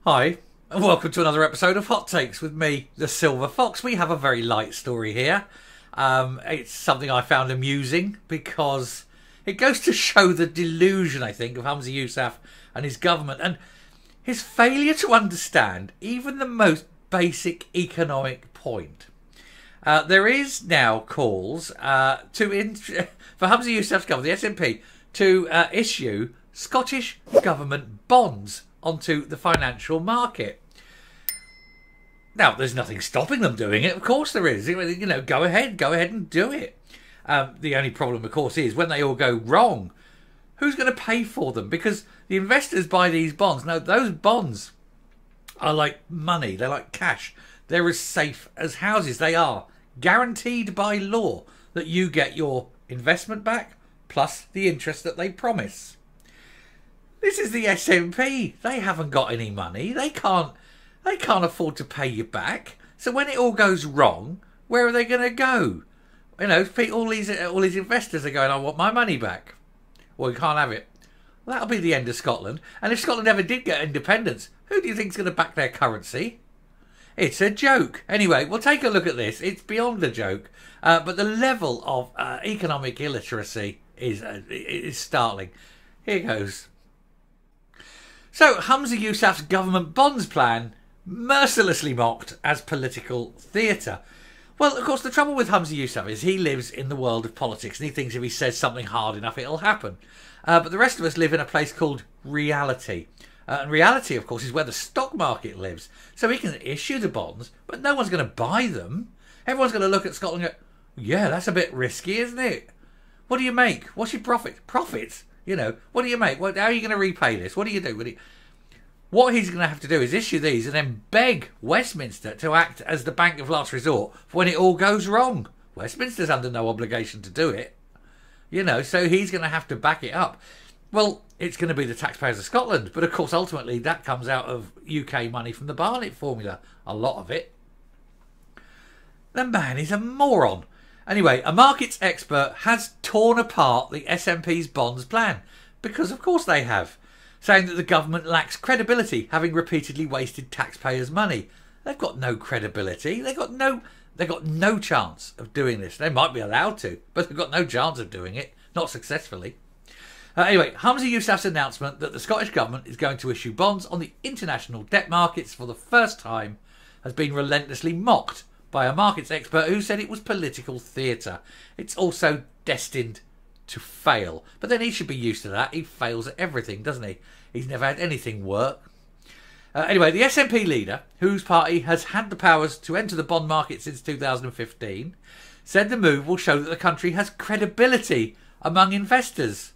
Hi, and welcome to another episode of Hot Takes with me, the Silver Fox. We have a very light story here. It's something I found amusing because it goes to show the delusion, I think, of Humza Yousaf and his government and his failure to understand even the most basic economic point. There is now calls for Humza Yousaf's government, the SNP, to issue Scottish government bonds onto the financial market. Now, there's nothing stopping them doing it. Of course there is. You know, go ahead and do it. The only problem, of course, is when they all go wrong, who's going to pay for them? Because the investors buy these bonds. Now, those bonds are like money. They're like cash. They're as safe as houses. They are guaranteed by law that you get your investment back plus the interest that they promise. This is the SNP. They haven't got any money. They can't afford to pay you back. So when it all goes wrong, where are they going to go? You know, all these investors are going, I want my money back. Well, you can't have it. Well, that'll be the end of Scotland. And if Scotland ever did get independence, who do you think's going to back their currency? It's a joke. Anyway, we'll take a look at this. It's beyond a joke. But the level of economic illiteracy is startling. Here goes. So, Humza Yousaf's government bonds plan mercilessly mocked as political theatre. Well, of course, the trouble with Humza Yousaf is he lives in the world of politics and he thinks if he says something hard enough, it'll happen. But the rest of us live in a place called reality. And reality, of course, is where the stock market lives. So he can issue the bonds, but no one's going to buy them. Everyone's going to look at Scotland and go, yeah, that's a bit risky, isn't it? What do you make? What's your profit? Profits? You know, what do you make? How are you going to repay this? What do you do? What he's going to have to do is issue these and then beg Westminster to act as the bank of last resort for when it all goes wrong. Westminster's under no obligation to do it. You know, so he's going to have to back it up. Well, it's going to be the taxpayers of Scotland. But of course, ultimately, that comes out of UK money from the Barnett formula. A lot of it. The man is a moron. Anyway, a markets expert has torn apart the SNP's bonds plan, because of course they have, saying that the government lacks credibility, having repeatedly wasted taxpayers' money. They've got no credibility. They've got no chance of doing this. They might be allowed to, but they've got no chance of doing it, not successfully. Anyway, Humza Yousaf's announcement that the Scottish Government is going to issue bonds on the international debt markets for the first time has been relentlessly mocked by a markets expert who said it was political theatre. It's also destined to fail. But then he should be used to that. He fails at everything, doesn't he? He's never had anything work. Anyway, the SNP leader, whose party has had the powers to enter the bond market since 2015, said the move will show that the country has credibility among investors.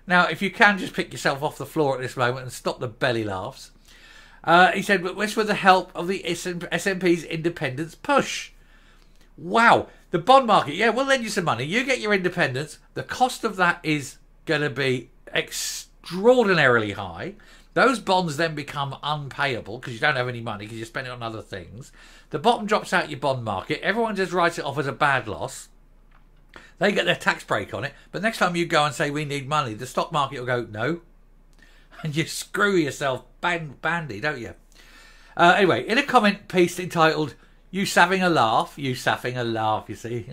Now, if you can just pick yourself off the floor at this moment and stop the belly laughs. He said, but this with the help of the SNP's independence push. Wow. The bond market, yeah, we'll lend you some money. You get your independence. The cost of that is going to be extraordinarily high. Those bonds then become unpayable because you don't have any money because you spend it on other things. The bottom drops out your bond market. Everyone just writes it off as a bad loss. They get their tax break on it. But next time you go and say we need money, the stock market will go, no. And you screw yourself bandy, don't you? Anyway, in a comment piece entitled, You Saving a Laugh, you see.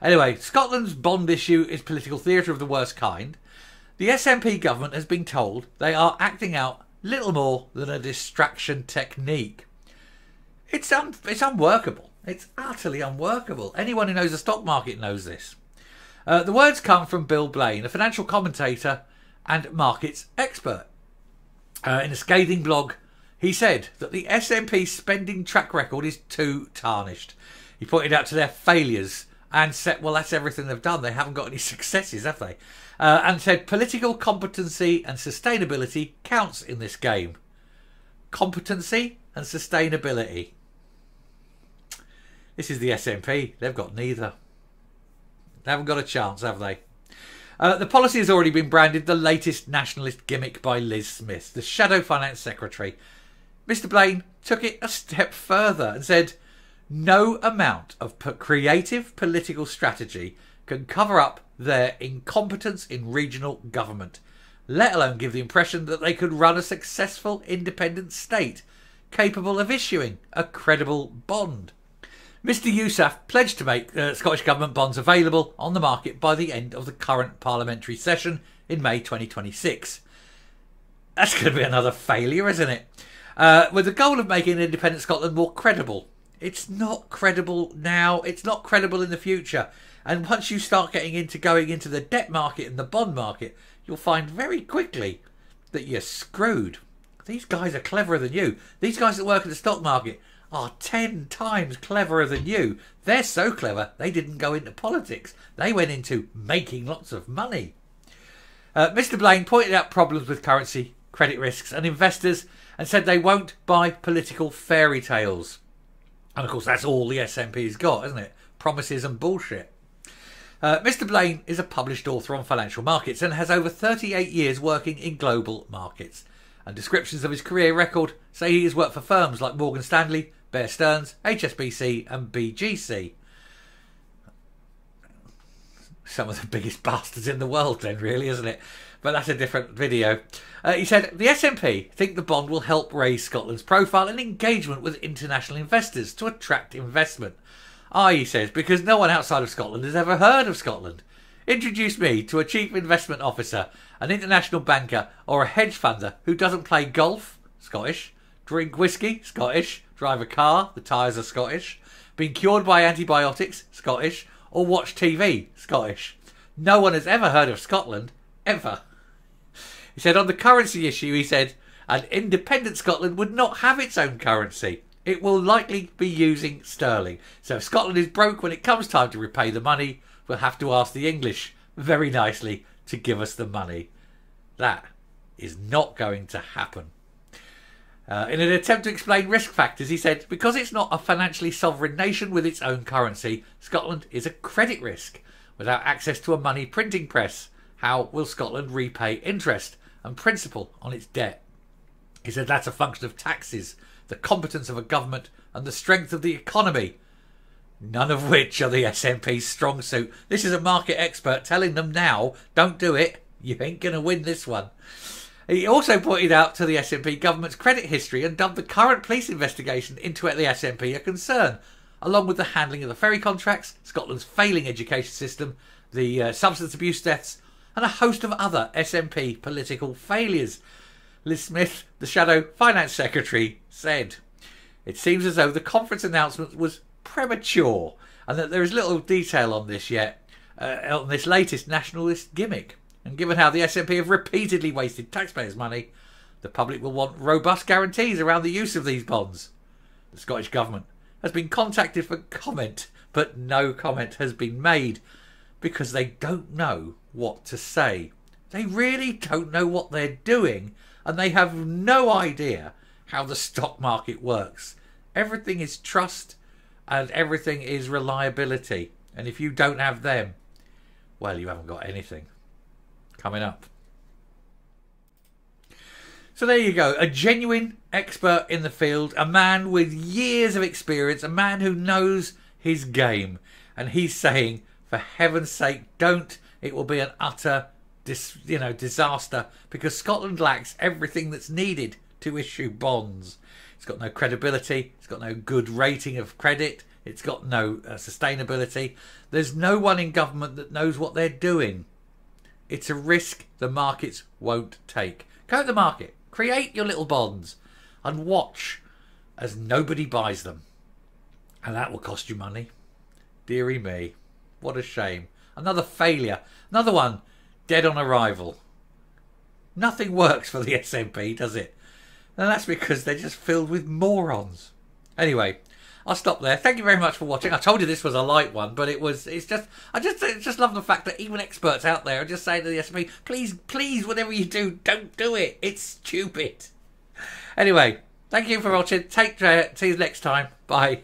Anyway, Scotland's bond issue is political theatre of the worst kind. The SNP government has been told they are acting out little more than a distraction technique. It's unworkable. It's utterly unworkable. Anyone who knows the stock market knows this. The words come from Bill Blaine, a financial commentator and markets expert. In a scathing blog, he said that the SNP spending track record is too tarnished. He pointed out to their failures and said, well, that's everything they've done. They haven't got any successes, have they? And said political competency and sustainability counts in this game. Competency and sustainability. This is the SNP. They've got neither. They haven't got a chance, have they? The policy has already been branded the latest nationalist gimmick by Liz Smith, the Shadow Finance Secretary. Mr. Blaine took it a step further and said, no amount of creative political strategy can cover up their incompetence in regional government. let alone give the impression that they could run a successful independent state capable of issuing a credible bond. Mr Yousaf pledged to make Scottish Government bonds available on the market by the end of the current parliamentary session in May 2026. That's going to be another failure, isn't it? With the goal of making independent Scotland more credible. It's not credible now. It's not credible in the future. And once you start going into the debt market and the bond market, you'll find very quickly that you're screwed. These guys are cleverer than you. These guys that work in the stock market are 10 times cleverer than you. They're so clever, they didn't go into politics. They went into making lots of money. Mr Blaine pointed out problems with currency, credit risks and investors and said they won't buy political fairy tales. And of course that's all the SNP's got, isn't it? Promises and bullshit. Mr Blaine is a published author on financial markets and has over 38 years working in global markets. And descriptions of his career record say he has worked for firms like Morgan Stanley, Bear Stearns, HSBC and BGC. Some of the biggest bastards in the world then, really, isn't it? But that's a different video. He said, the SNP think the bond will help raise Scotland's profile and engagement with international investors to attract investment. He says, because no one outside of Scotland has ever heard of Scotland. Introduce me to a chief investment officer, an international banker or a hedge funder who doesn't play golf, Scottish, drink whiskey, Scottish, drive a car, the tyres are Scottish, been cured by antibiotics, Scottish, or watch TV, Scottish. No one has ever heard of Scotland, ever. He said on the currency issue, he said, an independent Scotland would not have its own currency. It will likely be using sterling. So if Scotland is broke when it comes time to repay the money, we'll have to ask the English very nicely to give us the money. That is not going to happen. In an attempt to explain risk factors, he said, because it's not a financially sovereign nation with its own currency, Scotland is a credit risk. Without access to a money printing press, how will Scotland repay interest and principal on its debt? He said that's a function of taxes, the competence of a government and the strength of the economy. None of which are the SNP's strong suit. This is a market expert telling them now, don't do it. You ain't going to win this one. He also pointed out to the SNP government's credit history and dubbed the current police investigation into the SNP a concern, along with the handling of the ferry contracts, Scotland's failing education system, the substance abuse deaths, and a host of other SNP political failures. Liz Smith, the Shadow Finance Secretary, said, it seems as though the conference announcement was premature and that there is little detail on this yet, on this latest nationalist gimmick. And given how the SNP have repeatedly wasted taxpayers' money, the public will want robust guarantees around the use of these bonds. The Scottish Government has been contacted for comment, but no comment has been made because they don't know what to say. They really don't know what they're doing and they have no idea how the stock market works. Everything is trust and everything is reliability. And if you don't have them, well, you haven't got anything. Coming up. So there you go. A genuine expert in the field. A man with years of experience. A man who knows his game. And he's saying, for heaven's sake, don't. It will be an utter disaster. Because Scotland lacks everything that's needed to issue bonds. It's got no credibility. It's got no good rating of credit. It's got no sustainability. There's no one in government that knows what they're doing. It's a risk the markets won't take. Go to the market, create your little bonds and watch as nobody buys them. And that will cost you money. Dearie me, what a shame. Another failure. Another one dead on arrival. Nothing works for the SNP, does it? And that's because they're just filled with morons. Anyway, I'll stop there. Thank you very much for watching. I told you this was a light one, but I just love the fact that even experts out there are just saying to the SNP, please, whatever you do, don't do it. It's stupid. Anyway, thank you for watching. Take care. See you next time. Bye.